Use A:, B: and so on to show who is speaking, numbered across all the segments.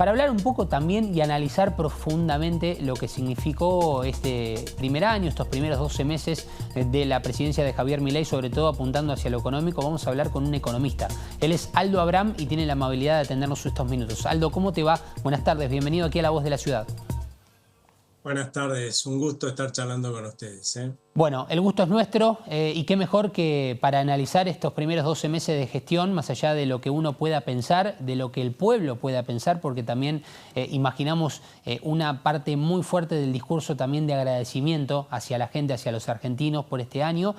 A: para hablar un poco también y analizar profundamente lo que significó este primer año, estos primeros 12 meses de la presidencia de Javier Milei, sobre todo apuntando hacia lo económico. Vamos a hablar con un economista. Él es Aldo Abraham y tiene la amabilidad de atendernos estos minutos. Aldo, ¿cómo te va? Buenas tardes, bienvenido aquí a La Voz de la Ciudad.
B: Buenas tardes, un gusto estar charlando con ustedes.
A: Bueno, el gusto es nuestro y qué mejor que para analizar estos primeros 12 meses de gestión, más allá de lo que uno pueda pensar, de lo que el pueblo pueda pensar, porque también imaginamos una parte muy fuerte del discurso también de agradecimiento hacia la gente, hacia los argentinos por este año.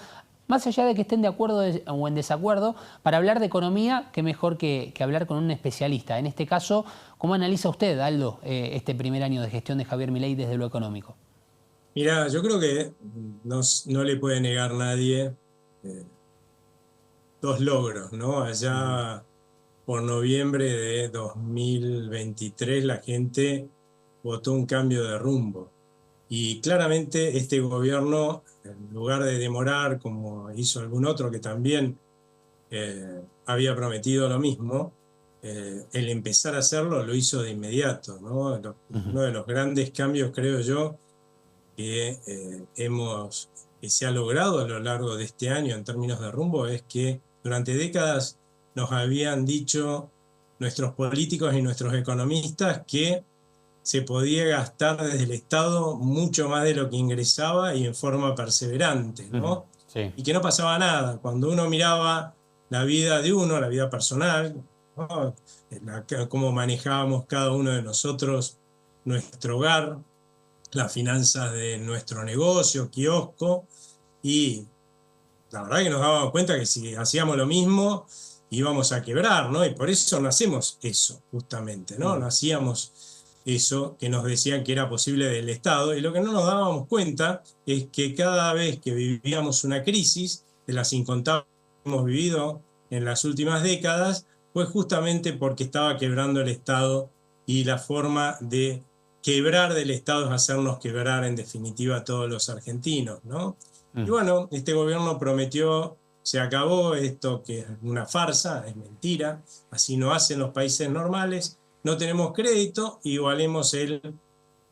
A: Más allá de que estén de acuerdo o en desacuerdo, para hablar de economía, qué mejor que hablar con un especialista. En este caso, ¿cómo analiza usted, Aldo, este primer año de gestión de Javier Milei desde lo económico?
B: Mira, yo creo que no le puede negar nadie dos logros, ¿no? Allá por noviembre de 2023 la gente votó un cambio de rumbo. Y claramente este gobierno, en lugar de demorar, como hizo algún otro que también había prometido lo mismo, el empezar a hacerlo lo hizo de inmediato, ¿no? Uno de los grandes cambios, creo yo, que se ha logrado a lo largo de este año en términos de rumbo es que durante décadas nos habían dicho nuestros políticos y nuestros economistas que se podía gastar desde el Estado mucho más de lo que ingresaba y en forma perseverante, ¿no?
A: Sí.
B: Y que no pasaba nada. Cuando uno miraba la vida de uno, la vida personal, ¿no? Cómo manejábamos cada uno de nosotros nuestro hogar, las finanzas de nuestro negocio, kiosco, y la verdad que nos dábamos cuenta que si hacíamos lo mismo íbamos a quebrar, ¿no? Y por eso no hacemos eso, justamente, ¿no? No hacíamos eso que nos decían que era posible del Estado, y lo que no nos dábamos cuenta es que cada vez que vivíamos una crisis, de las incontables que hemos vivido en las últimas décadas, fue justamente porque estaba quebrando el Estado, y la forma de quebrar del Estado es hacernos quebrar en definitiva a todos los argentinos, ¿no? Y bueno, este gobierno prometió, se acabó esto que es una farsa, es mentira, así no hacen los países normales, no tenemos crédito, igualemos el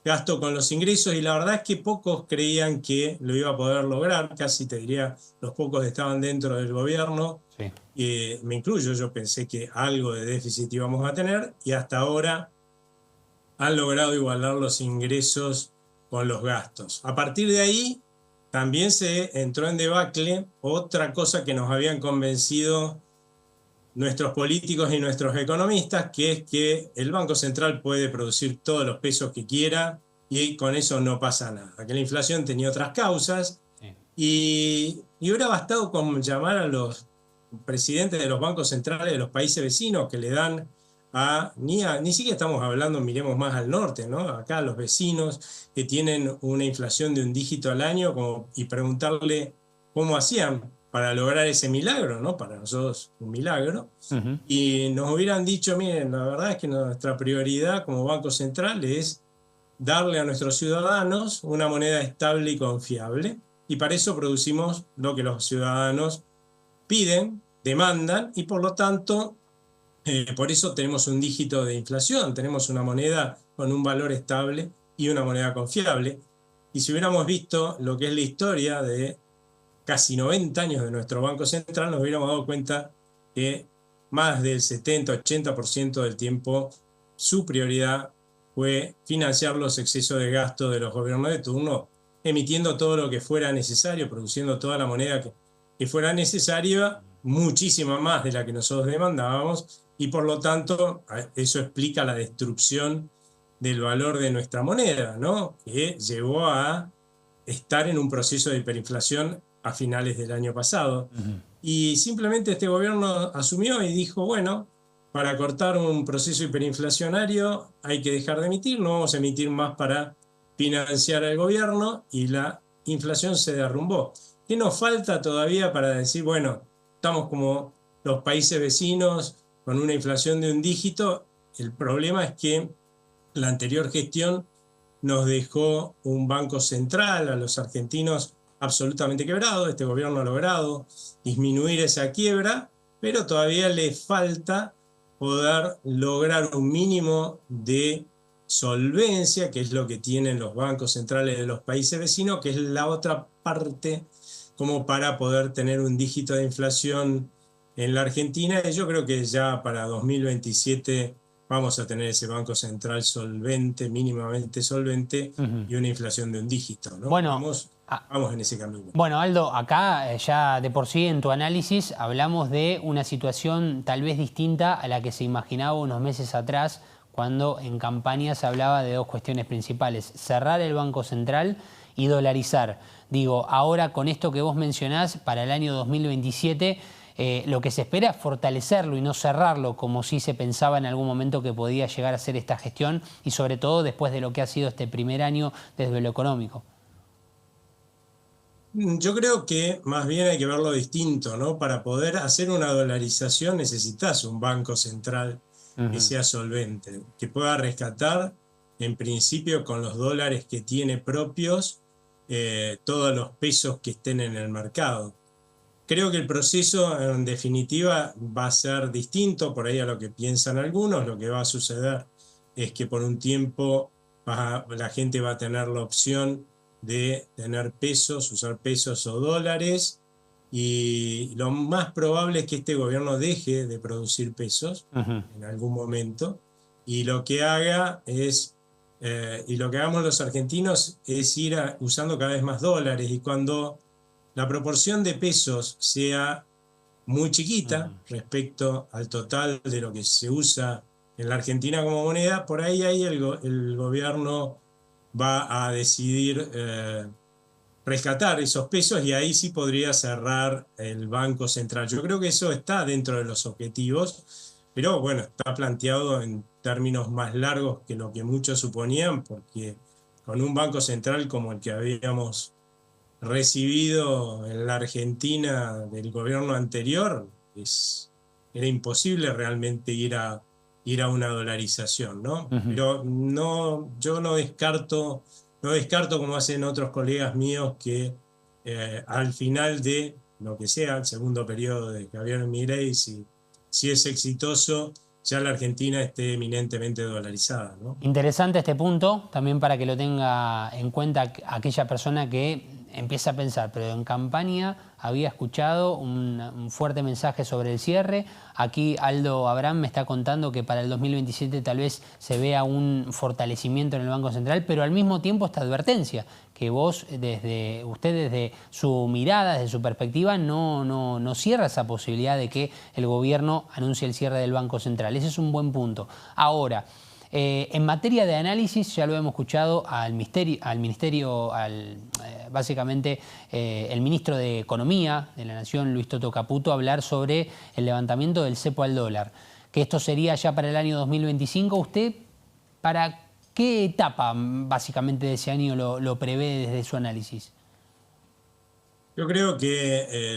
B: gasto con los ingresos, y la verdad es que pocos creían que lo iba a poder lograr, casi te diría los pocos estaban dentro del gobierno, sí. Me incluyo, yo pensé que algo de déficit íbamos a tener, y hasta ahora han logrado igualar los ingresos con los gastos. A partir de ahí también se entró en debacle otra cosa que nos habían convencido nuestros políticos y nuestros economistas, que es que el Banco Central puede producir todos los pesos que quiera y con eso no pasa nada, que la inflación tenía otras causas, y hubiera bastado con llamar a los presidentes de los bancos centrales de los países vecinos que le dan ni siquiera estamos hablando, miremos más al norte, ¿no? Acá los vecinos que tienen una inflación de un dígito al año, y preguntarle cómo hacían para lograr ese milagro, ¿no? Para nosotros un milagro. Y nos hubieran dicho, miren, la verdad es que nuestra prioridad como Banco Central es darle a nuestros ciudadanos una moneda estable y confiable, y para eso producimos lo que los ciudadanos piden, demandan, y por lo tanto por eso tenemos un dígito de inflación, tenemos una moneda con un valor estable y una moneda confiable. Y si hubiéramos visto lo que es la historia de casi 90 años de nuestro Banco Central, nos hubiéramos dado cuenta que más del 70-80% del tiempo su prioridad fue financiar los excesos de gasto de los gobiernos de turno, emitiendo todo lo que fuera necesario, produciendo toda la moneda que fuera necesaria, muchísima más de la que nosotros demandábamos, y por lo tanto eso explica la destrucción del valor de nuestra moneda, ¿no? Que llevó a estar en un proceso de hiperinflación a finales del año pasado. Y simplemente este gobierno asumió y dijo, bueno, para cortar un proceso hiperinflacionario hay que dejar de emitir, no vamos a emitir más para financiar al gobierno, y la inflación se derrumbó. ¿Qué nos falta todavía para decir, bueno, estamos como los países vecinos con una inflación de un dígito? El problema es que la anterior gestión nos dejó un banco central a los argentinos absolutamente quebrado. Este gobierno ha logrado disminuir esa quiebra, pero todavía le falta poder lograr un mínimo de solvencia, que es lo que tienen los bancos centrales de los países vecinos, que es la otra parte como para poder tener un dígito de inflación en la Argentina. Y yo creo que ya para 2027 vamos a tener ese Banco Central solvente, mínimamente solvente, y una inflación de un dígito, ¿no?
A: Bueno,
B: vamos en ese camino.
A: Bueno, Aldo, acá ya de por sí en tu análisis hablamos de una situación tal vez distinta a la que se imaginaba unos meses atrás, cuando en campaña se hablaba de dos cuestiones principales: cerrar el Banco Central y dolarizar. Digo, ahora con esto que vos mencionás, para el año 2027, lo que se espera es fortalecerlo y no cerrarlo, como sí se pensaba en algún momento que podía llegar a ser esta gestión, y sobre todo después de lo que ha sido este primer año desde lo económico.
B: Yo creo que más bien hay que verlo distinto, ¿no? Para poder hacer una dolarización necesitas un banco central que sea solvente, que pueda rescatar, en principio, con los dólares que tiene propios, todos los pesos que estén en el mercado. Creo que el proceso, en definitiva, va a ser distinto por ahí a lo que piensan algunos. Lo que va a suceder es que por un tiempo la gente va a tener la opción de tener pesos, usar pesos o dólares, y lo más probable es que este gobierno deje de producir pesos en algún momento, y lo que haga es, y lo que hagamos los argentinos es ir usando cada vez más dólares, y cuando la proporción de pesos sea muy chiquita respecto al total de lo que se usa en la Argentina como moneda, por ahí el gobierno va a decidir rescatar esos pesos, y ahí sí podría cerrar el Banco Central. Yo creo que eso está dentro de los objetivos, pero bueno, está planteado en términos más largos que lo que muchos suponían, porque con un Banco Central como el que habíamos recibido en la Argentina del gobierno anterior, era imposible realmente ir a una dolarización, ¿no? Pero no, yo no descarto como hacen otros colegas míos que al final de lo que sea, el segundo periodo de Javier Milei, si es exitoso, ya la Argentina esté eminentemente dolarizada, ¿no?
A: Interesante este punto, también para que lo tenga en cuenta aquella persona que empieza a pensar, pero en campaña había escuchado un fuerte mensaje sobre el cierre. Aquí Aldo Abraham me está contando que para el 2027 tal vez se vea un fortalecimiento en el Banco Central, pero al mismo tiempo esta advertencia, que usted desde su mirada, desde su perspectiva, no cierra esa posibilidad de que el gobierno anuncie el cierre del Banco Central. Ese es un buen punto. Ahora, en materia de análisis, ya lo hemos escuchado básicamente el ministro de Economía de la Nación, Luis Toto Caputo, hablar sobre el levantamiento del cepo al dólar, que esto sería ya para el año 2025. ¿Usted para qué etapa básicamente de ese año lo prevé desde su análisis?
B: Yo creo que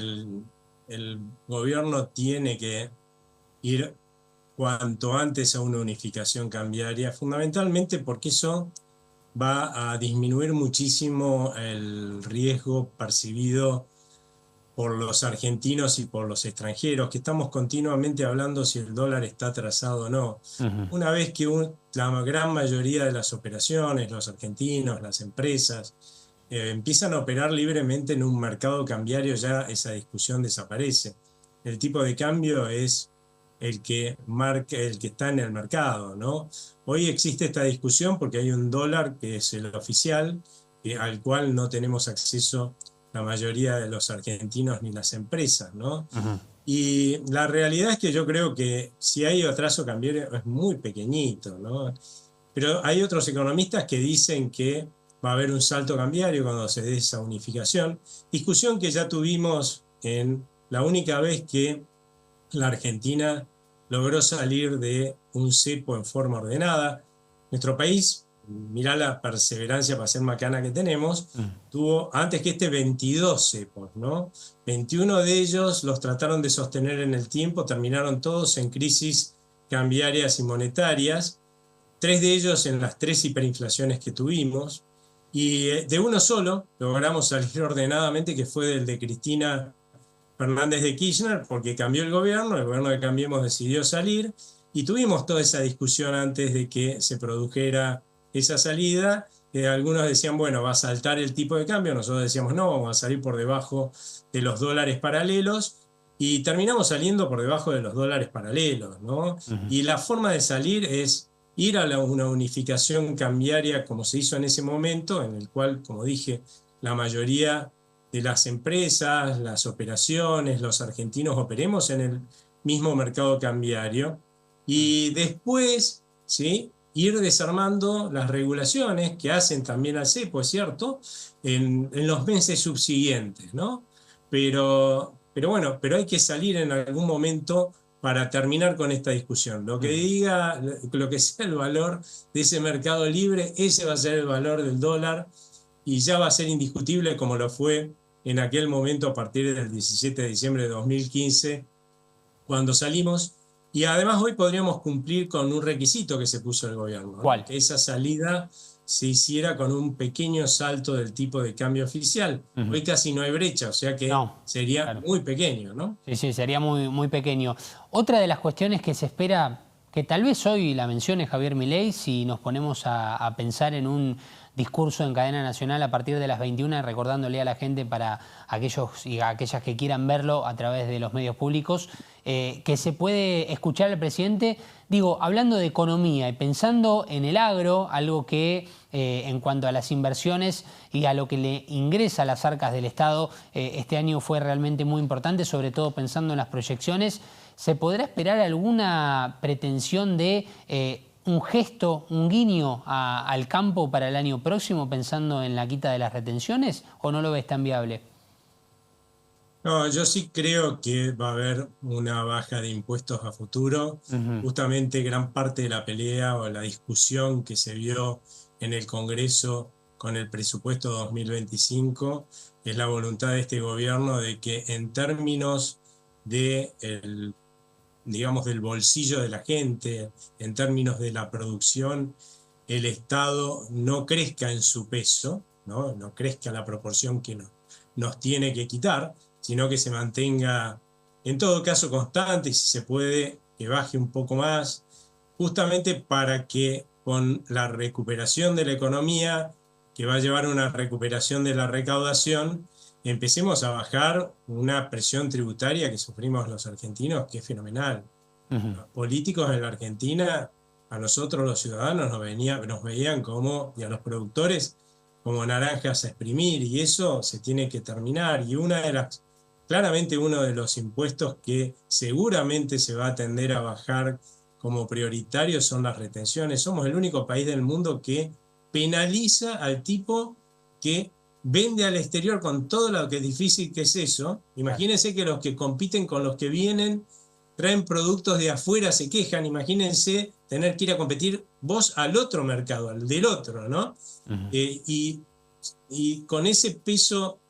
B: el gobierno tiene que ir cuanto antes a una unificación cambiaria, fundamentalmente porque eso va a disminuir muchísimo el riesgo percibido por los argentinos y por los extranjeros, que estamos continuamente hablando si el dólar está atrasado o no. Una vez que la gran mayoría de las operaciones, los argentinos, las empresas, empiezan a operar libremente en un mercado cambiario, ya esa discusión desaparece. El tipo de cambio es el que está en el mercado, ¿no? Hoy existe esta discusión porque hay un dólar que es el oficial, al cual no tenemos acceso la mayoría de los argentinos ni las empresas, ¿no? Y la realidad es que yo creo que si hay atraso cambiario es muy pequeñito, ¿no? Pero hay otros economistas que dicen que va a haber un salto cambiario cuando se dé esa unificación, discusión que ya tuvimos en la única vez que la Argentina logró salir de un cepo en forma ordenada. Nuestro país, mirá la perseverancia para ser macana que tenemos, tuvo antes que 22 cepos, ¿no? 21 de ellos los trataron de sostener en el tiempo, terminaron todos en crisis cambiarias y monetarias, 3 de ellos en las 3 hiperinflaciones que tuvimos, y de uno solo logramos salir ordenadamente, que fue del de Cristina Fernández de Kirchner, porque cambió el gobierno de Cambiemos decidió salir, Y tuvimos toda esa discusión antes de que se produjera esa salida. Algunos decían, bueno, va a saltar el tipo de cambio. Nosotros decíamos, no, vamos a salir por debajo de los dólares paralelos. Y terminamos saliendo por debajo de los dólares paralelos, ¿no? Y la forma de salir es ir a una unificación cambiaria como se hizo en ese momento, en el cual, como dije, la mayoría de las empresas, las operaciones, los argentinos operemos en el mismo mercado cambiario. Y después, ¿sí?, ir desarmando las regulaciones que hacen también al cepo, es cierto, en los meses subsiguientes, ¿no? Pero bueno, pero hay que salir en algún momento para terminar con esta discusión. Lo que diga, lo que sea el valor de ese mercado libre, ese va a ser el valor del dólar y ya va a ser indiscutible como lo fue en aquel momento a partir del 17 de diciembre de 2015, cuando salimos. Y además hoy podríamos cumplir con un requisito que se puso el gobierno, ¿no?
A: ¿Cuál?
B: Que esa salida se hiciera con un pequeño salto del tipo de cambio oficial. Hoy casi no hay brecha, o sea que
A: No,
B: sería
A: claro.
B: muy pequeño, ¿no?
A: Sí, sí, sería muy, muy pequeño. Otra de las cuestiones que se espera, que tal vez hoy la mencione Javier Milei, si nos ponemos a pensar en un discurso en cadena nacional a partir de las 21, recordándole a la gente para aquellos y aquellas que quieran verlo a través de los medios públicos, que se puede escuchar al presidente, digo, hablando de economía y pensando en el agro, algo que en cuanto a las inversiones y a lo que le ingresa a las arcas del Estado, este año fue realmente muy importante, sobre todo pensando en las proyecciones. ¿Se podrá esperar alguna pretensión de un gesto, un guiño al campo para el año próximo, pensando en la quita de las retenciones, o no lo ves tan viable?
B: No, yo sí creo que va a haber una baja de impuestos a futuro. Justamente gran parte de la pelea o la discusión que se vio en el Congreso con el presupuesto 2025 es la voluntad de este gobierno de que en términos de digamos, del bolsillo de la gente, en términos de la producción, el Estado no crezca en su peso, no crezca la proporción que nos tiene que quitar, sino que se mantenga en todo caso constante y si se puede que baje un poco más, justamente para que con la recuperación de la economía, que va a llevar a una recuperación de la recaudación, empecemos a bajar una presión tributaria que sufrimos los argentinos, que es fenomenal. Los políticos en la Argentina, a nosotros los ciudadanos nos veían como, y a los productores, como naranjas a exprimir, y eso se tiene que terminar. Y claramente uno de los impuestos que seguramente se va a tender a bajar como prioritario son las retenciones. Somos el único país del mundo que penaliza al tipo que vende al exterior con todo lo que es difícil que es eso. Imagínense que los que compiten con los que vienen traen productos de afuera, se quejan. Imagínense tener que ir a competir vos al otro mercado, al del otro, ¿no? Y con ese peso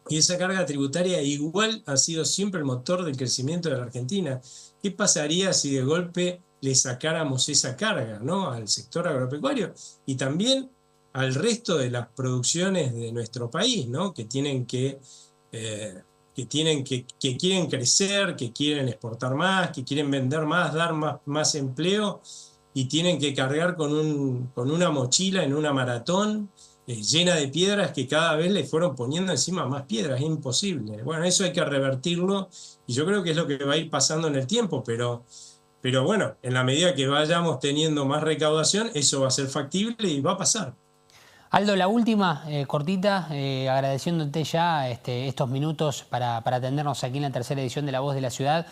B: y esa carga tributaria igual ha sido siempre el motor del crecimiento de la Argentina. ¿Qué pasaría si de golpe le sacáramos esa carga, ¿no?, al sector agropecuario y también al resto de las producciones de nuestro país, ¿no?, que quieren crecer, que quieren exportar más, que quieren vender más, dar más empleo y tienen que cargar con una mochila en una maratón llena de piedras que cada vez le fueron poniendo encima más piedras, es imposible. Bueno, eso hay que revertirlo y yo creo que es lo que va a ir pasando en el tiempo, pero bueno, en la medida que vayamos teniendo más recaudación, eso va a ser factible y va a pasar.
A: Aldo, la última, cortita, agradeciéndote ya estos minutos para atendernos aquí en la tercera edición de La Voz de la Ciudad.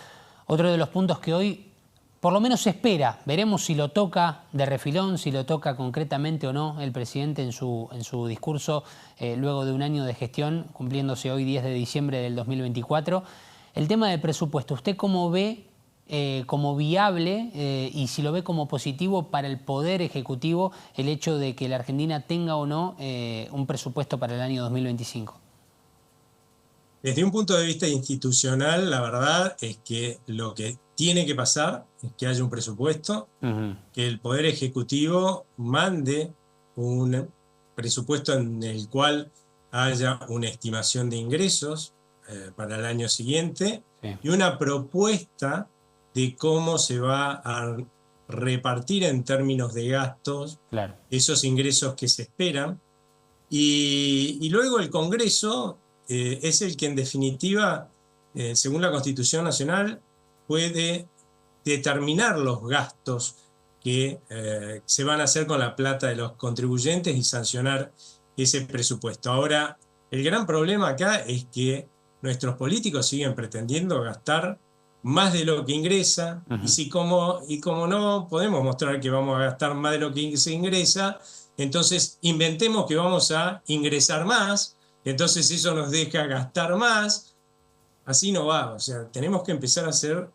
A: Otro de los puntos que hoy por lo menos se espera, veremos si lo toca de refilón, si lo toca concretamente o no el presidente en su discurso luego de un año de gestión, cumpliéndose hoy 10 de diciembre del 2024. El tema del presupuesto, ¿usted cómo ve como viable y si lo ve como positivo para el Poder Ejecutivo el hecho de que la Argentina tenga o no un presupuesto para el año 2025?
B: Desde un punto de vista institucional, la verdad es que lo que tiene que pasar es que haya un presupuesto, que el Poder Ejecutivo mande un presupuesto en el cual haya una estimación de ingresos para el año siguiente y una propuesta de cómo se va a repartir en términos de gastos esos ingresos que se esperan. Y luego el Congreso es el que en definitiva, según la Constitución Nacional, puede determinar los gastos que se van a hacer con la plata de los contribuyentes y sancionar ese presupuesto. Ahora, el gran problema acá es que nuestros políticos siguen pretendiendo gastar más de lo que ingresa, y como no podemos mostrar que vamos a gastar más de lo que se ingresa, entonces inventemos que vamos a ingresar más, entonces eso nos deja gastar más. Así no va, o sea, tenemos que empezar a ser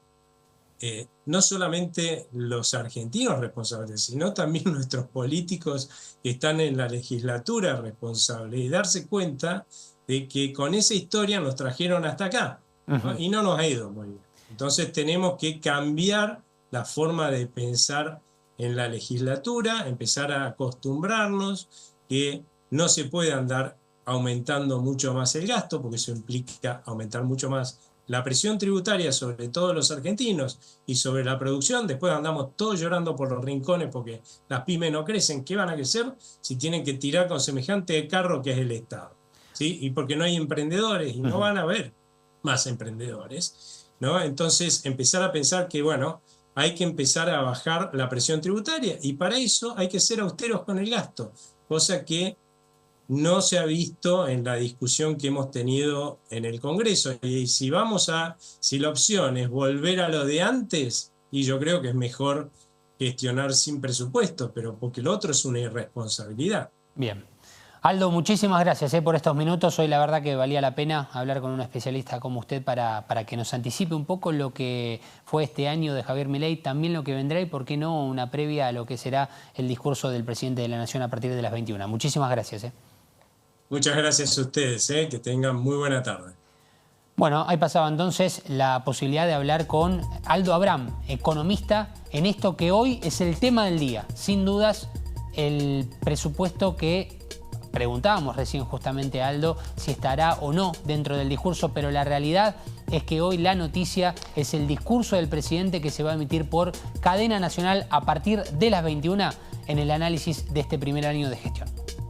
B: no solamente los argentinos responsables, sino también nuestros políticos que están en la legislatura responsables, y darse cuenta de que con esa historia nos trajeron hasta acá, ¿no? Y no nos ha ido muy bien. Entonces tenemos que cambiar la forma de pensar en la legislatura, empezar a acostumbrarnos que no se puede andar aumentando mucho más el gasto, porque eso implica aumentar mucho más la presión tributaria sobre todos los argentinos y sobre la producción. Después andamos todos llorando por los rincones porque las pymes no crecen. ¿Qué van a crecer si tienen que tirar con semejante carro que es el Estado? ¿Sí? Y porque no hay emprendedores, y no van a haber más emprendedores, ¿no? Entonces empezar a pensar que, bueno, hay que empezar a bajar la presión tributaria, y para eso hay que ser austeros con el gasto, cosa que no se ha visto en la discusión que hemos tenido en el Congreso. Y si la opción es volver a lo de antes, y yo creo que es mejor gestionar sin presupuesto, pero porque lo otro es una irresponsabilidad.
A: Bien. Aldo, muchísimas gracias por estos minutos. Hoy la verdad que valía la pena hablar con un especialista como usted para que nos anticipe un poco lo que fue este año de Javier Milei, también lo que vendrá, y por qué no una previa a lo que será el discurso del presidente de la Nación a partir de las 21. Muchísimas gracias.
B: Muchas gracias a ustedes, que tengan muy buena tarde.
A: Bueno, ahí pasaba entonces la posibilidad de hablar con Aldo Abrán, economista, en esto que hoy es el tema del día. Sin dudas, el presupuesto que preguntábamos recién justamente a Aldo si estará o no dentro del discurso, pero la realidad es que hoy la noticia es el discurso del presidente que se va a emitir por cadena nacional a partir de las 21 en el análisis de este primer año de gestión.